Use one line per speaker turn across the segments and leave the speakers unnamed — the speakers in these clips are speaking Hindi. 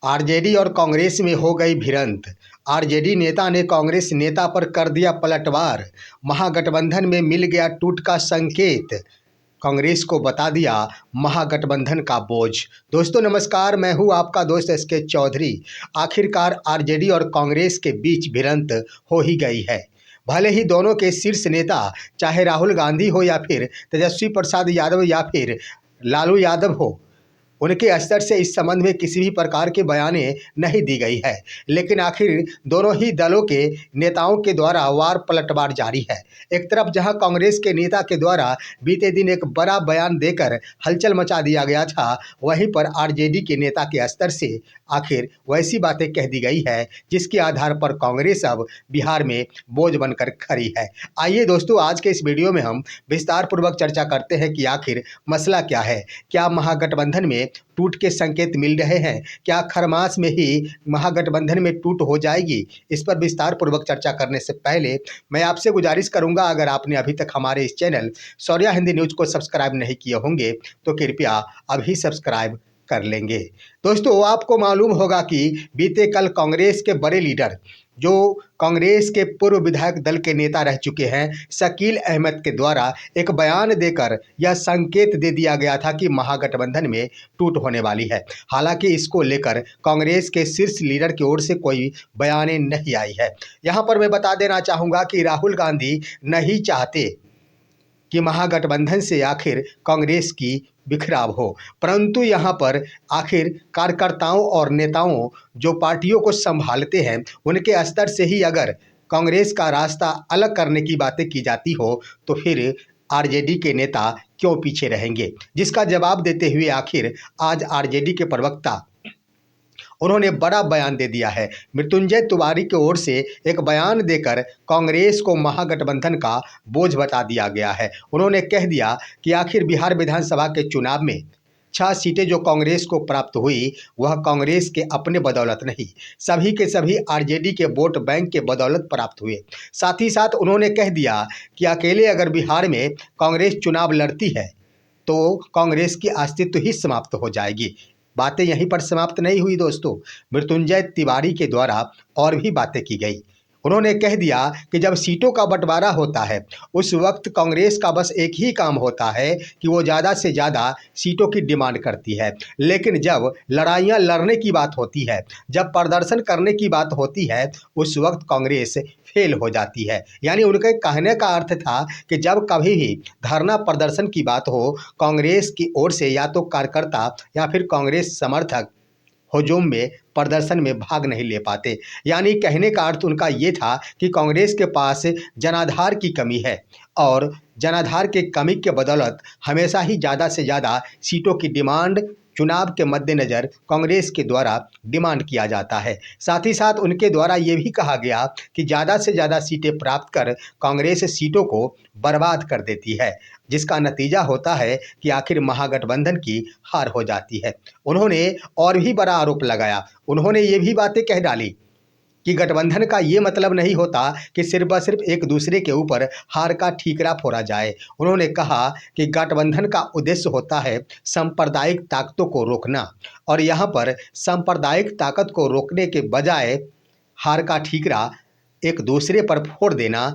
आरजेडी और कांग्रेस में हो गई भिड़ंत। आरजेडी नेता ने कांग्रेस नेता पर कर दिया पलटवार। महागठबंधन में मिल गया टूट का संकेत। कांग्रेस को बता दिया महागठबंधन का बोझ। दोस्तों नमस्कार, मैं हूं आपका दोस्त एसके चौधरी। आखिरकार आरजेडी और कांग्रेस के बीच भिड़ंत हो ही गई है। भले ही दोनों के शीर्ष नेता चाहे राहुल गांधी हो या फिर तेजस्वी प्रसाद यादव या फिर लालू यादव हो, उनके स्तर से इस संबंध में किसी भी प्रकार के बयाने नहीं दी गई है, लेकिन आखिर दोनों ही दलों के नेताओं के द्वारा वार पलटवार जारी है। एक तरफ जहां कांग्रेस के नेता के द्वारा बीते दिन एक बड़ा बयान देकर हलचल मचा दिया गया था, वहीं पर आरजेडी के नेता के स्तर से आखिर वैसी बातें कह दी गई है जिसके आधार पर कांग्रेस अब बिहार में बोझ बनकर खड़ी है। आइए दोस्तों, आज के इस वीडियो में हम विस्तार पूर्वक चर्चा करते हैं कि आखिर मसला क्या है। क्या महागठबंधन में टूट के संकेत मिल रहे हैं? क्या खरमास में ही महागठबंधन में टूट हो जाएगी? इस पर विस्तार पूर्वक चर्चा करने से पहले मैं आपसे गुजारिश करूंगा, अगर आपने अभी तक हमारे इस चैनल शौर्या हिंदी न्यूज को सब्सक्राइब नहीं किए होंगे तो कृपया अभी सब्सक्राइब कर लेंगे। दोस्तों, आपको मालूम होगा कि बीते कल कांग्रेस के बड़े लीडर, जो कांग्रेस के पूर्व विधायक दल के नेता रह चुके हैं, शकील अहमद के द्वारा एक बयान देकर यह संकेत दे दिया गया था कि महागठबंधन में टूट होने वाली है। हालांकि इसको लेकर कांग्रेस के शीर्ष लीडर की ओर से कोई बयान नहीं आई है। यहां पर मैं बता देना चाहूँगा कि राहुल गांधी नहीं चाहते कि महागठबंधन से आखिर कांग्रेस की बिखराव हो, परंतु यहाँ पर आखिर कार्यकर्ताओं और नेताओं जो पार्टियों को संभालते हैं, उनके स्तर से ही अगर कांग्रेस का रास्ता अलग करने की बातें की जाती हो तो फिर आरजेडी के नेता क्यों पीछे रहेंगे, जिसका जवाब देते हुए आखिर आज आरजेडी के प्रवक्ता उन्होंने बड़ा बयान दे दिया है। मृत्युंजय तिवारी की ओर से एक बयान देकर कांग्रेस को महागठबंधन का बोझ बता दिया गया है। उन्होंने कह दिया कि आखिर बिहार विधानसभा के चुनाव में 6 सीटें जो कांग्रेस को प्राप्त हुई, वह कांग्रेस के अपने बदौलत नहीं, सभी के सभी आरजेडी के वोट बैंक के बदौलत प्राप्त हुए। साथ ही साथ उन्होंने कह दिया कि अकेले अगर बिहार में कांग्रेस चुनाव लड़ती है तो कांग्रेस की अस्तित्व ही समाप्त हो जाएगी। बातें यहीं पर समाप्त नहीं हुई दोस्तों, मृत्युंजय तिवारी के द्वारा और भी बातें की गई। उन्होंने कह दिया कि जब सीटों का बंटवारा होता है, उस वक्त कांग्रेस का बस एक ही काम होता है कि वो ज़्यादा से ज़्यादा सीटों की डिमांड करती है, लेकिन जब लड़ाइयाँ लड़ने की बात होती है, जब प्रदर्शन करने की बात होती है, उस वक्त कांग्रेस फेल हो जाती है। यानी उनके कहने का अर्थ था कि जब कभी भी धरना प्रदर्शन की बात हो, कांग्रेस की ओर से या तो कार्यकर्ता या फिर कांग्रेस समर्थक हुजूम में प्रदर्शन में भाग नहीं ले पाते। यानी कहने का अर्थ उनका ये था कि कांग्रेस के पास जनाधार की कमी है और जनाधार के कमी के बदौलत हमेशा ही ज़्यादा से ज़्यादा सीटों की डिमांड चुनाव के मद्देनज़र कांग्रेस के द्वारा डिमांड किया जाता है। साथ ही साथ उनके द्वारा ये भी कहा गया कि ज़्यादा से ज़्यादा सीटें प्राप्त कर कांग्रेस सीटों को बर्बाद कर देती है, जिसका नतीजा होता है कि आखिर महागठबंधन की हार हो जाती है। उन्होंने और भी बड़ा आरोप लगाया। उन्होंने ये भी बातें कह डाली कि गठबंधन का ये मतलब नहीं होता कि सिर्फ व सिर्फ एक दूसरे के ऊपर हार का ठीकरा फोड़ा जाए। उन्होंने कहा कि गठबंधन का उद्देश्य होता है सांप्रदायिक ताकतों को रोकना, और यहाँ पर सांप्रदायिक ताकत को रोकने के बजाय हार का ठीकरा एक दूसरे पर फोड़ देना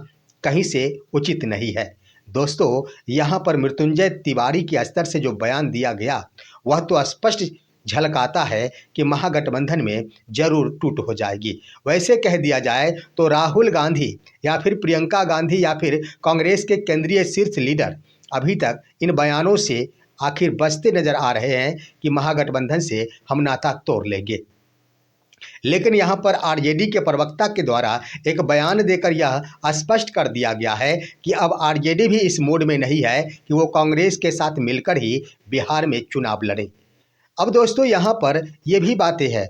कहीं से उचित नहीं है। दोस्तों, यहाँ पर मृत्युंजय तिवारी के स्तर से जो बयान दिया गया, वह तो स्पष्ट झलकाता है कि महागठबंधन में जरूर टूट हो जाएगी। वैसे कह दिया जाए तो राहुल गांधी या फिर प्रियंका गांधी या फिर कांग्रेस के केंद्रीय शीर्ष लीडर अभी तक इन बयानों से आखिर बचते नजर आ रहे हैं कि महागठबंधन से हम नाता तोड़ लेंगे। लेकिन यहाँ पर आरजेडी के प्रवक्ता के द्वारा एक बयान देकर यह स्पष्ट कर दिया गया है कि अब आरजेडी भी इस मूड में नहीं है कि वो कांग्रेस के साथ मिलकर ही बिहार में चुनाव लड़े। अब दोस्तों, यहाँ पर ये भी बातें हैं,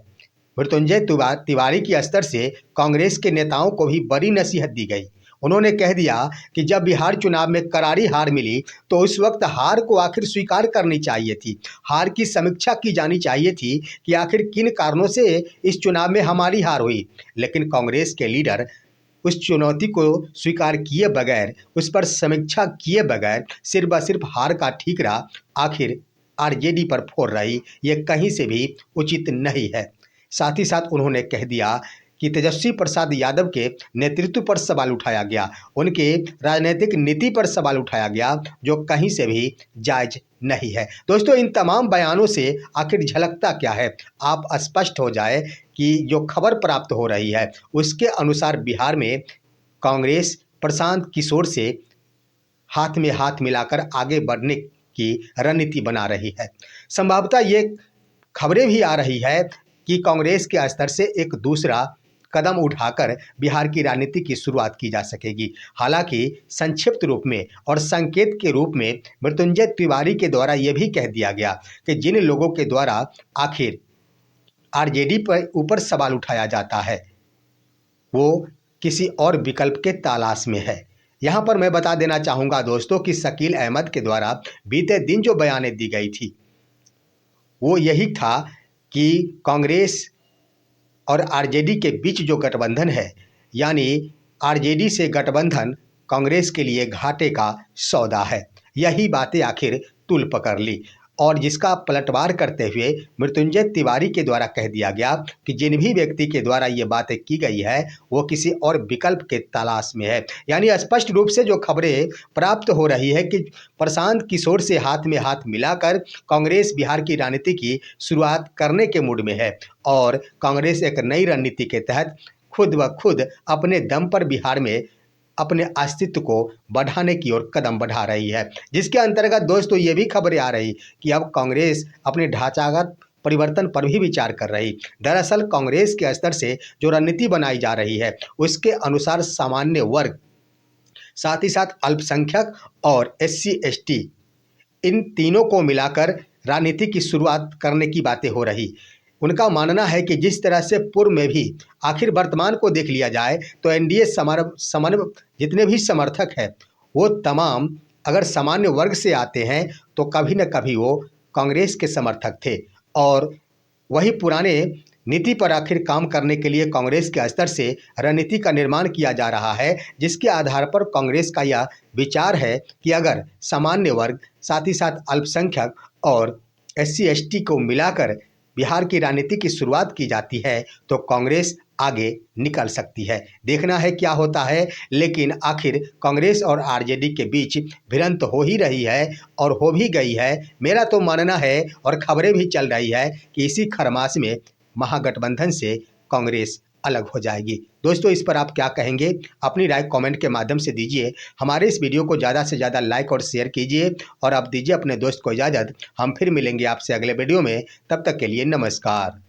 मृत्युंजय तिवारी के स्तर से कांग्रेस के नेताओं को भी बड़ी नसीहत दी गई। उन्होंने कह दिया कि जब बिहार चुनाव में करारी हार मिली तो उस वक्त हार को आखिर स्वीकार करनी चाहिए थी। हार की समीक्षा की जानी चाहिए थी कि आखिर किन कारणों से इस चुनाव में हमारी हार हुई। लेकिन कांग्रेस के लीडर उस चुनौती को स्वीकार किए बगैर, उस पर समीक्षा किए बगैर सिर्फ व सिर्फ हार का ठीकरा आखिर आरजेडी पर फोड़ रही, ये कहीं से भी उचित नहीं है। साथ ही साथ उन्होंने कह दिया कि तेजस्वी प्रसाद यादव के नेतृत्व पर सवाल उठाया गया, उनके राजनीतिक नीति पर सवाल उठाया गया, जो कहीं से भी जायज नहीं है। दोस्तों, इन तमाम बयानों से आखिर झलकता क्या है, आप स्पष्ट हो जाए कि जो खबर प्राप्त हो रही है उसके अनुसार बिहार में कांग्रेस प्रशांत किशोर से हाथ में हाथ मिलाकर आगे बढ़ने की रणनीति बना रही है। संभवतः ये खबरें भी आ रही है कि कांग्रेस के स्तर से एक दूसरा कदम उठाकर बिहार की राजनीति की शुरुआत की जा सकेगी। हालांकि संक्षिप्त रूप में और संकेत के रूप में मृत्युंजय तिवारी के द्वारा यह भी कह दिया गया कि जिन लोगों के द्वारा आखिर आरजेडी पर ऊपर सवाल उठाया जाता है वो किसी और विकल्प के तलाश में है। यहाँ पर मैं बता देना चाहूँगा दोस्तों कि शकील अहमद के द्वारा बीते दिन जो बयानें दी गई थी वो यही था कि कांग्रेस और आरजेडी के बीच जो गठबंधन है, यानी आरजेडी से गठबंधन कांग्रेस के लिए घाटे का सौदा है। यही बातें आखिर तूल पकड़ ली और जिसका पलटवार करते हुए मृत्युंजय तिवारी के द्वारा कह दिया गया कि जिन भी व्यक्ति के द्वारा ये बातें की गई है वो किसी और विकल्प के तलाश में है। यानी स्पष्ट रूप से जो खबरें प्राप्त हो रही है कि प्रशांत किशोर से हाथ में हाथ मिलाकर कांग्रेस बिहार की राजनीति की शुरुआत करने के मूड में है और कांग्रेस एक नई रणनीति के तहत खुद ब खुद अपने दम पर बिहार में अपने अस्तित्व को बढ़ाने की ओर कदम बढ़ा रही है, जिसके अंतर्गत दोस्तों ये भी खबरें आ रही कि अब कांग्रेस अपने ढांचागत परिवर्तन पर भी विचार कर रही। दरअसल कांग्रेस के स्तर से जो रणनीति बनाई जा रही है उसके अनुसार सामान्य वर्ग, साथ ही साथ अल्पसंख्यक और SC/ST इन तीनों को मिलाकर राजनीति की शुरुआत करने की बातें हो रही। उनका मानना है कि जिस तरह से पूर्व में भी आखिर वर्तमान को देख लिया जाए तो एनडीए समन्वय जितने भी समर्थक हैं वो तमाम अगर सामान्य वर्ग से आते हैं तो कभी न कभी वो कांग्रेस के समर्थक थे और वही पुराने नीति पर आखिर काम करने के लिए कांग्रेस के स्तर से रणनीति का निर्माण किया जा रहा है, जिसके आधार पर कांग्रेस का यह विचार है कि अगर सामान्य वर्ग, साथ ही साथ अल्पसंख्यक और SC/ST को मिलाकर बिहार की राजनीति की शुरुआत की जाती है तो कांग्रेस आगे निकल सकती है। देखना है क्या होता है, लेकिन आखिर कांग्रेस और आरजेडी के बीच भिड़ंत हो ही रही है और हो भी गई है। मेरा तो मानना है और खबरें भी चल रही है कि इसी खरमास में महागठबंधन से कांग्रेस अलग हो जाएगी। दोस्तों, इस पर आप क्या कहेंगे? अपनी राय कमेंट के माध्यम से दीजिए। हमारे इस वीडियो को ज़्यादा से ज़्यादा लाइक और शेयर कीजिए और आप दीजिए अपने दोस्त को इजाज़त। हम फिर मिलेंगे आपसे अगले वीडियो में, तब तक के लिए नमस्कार।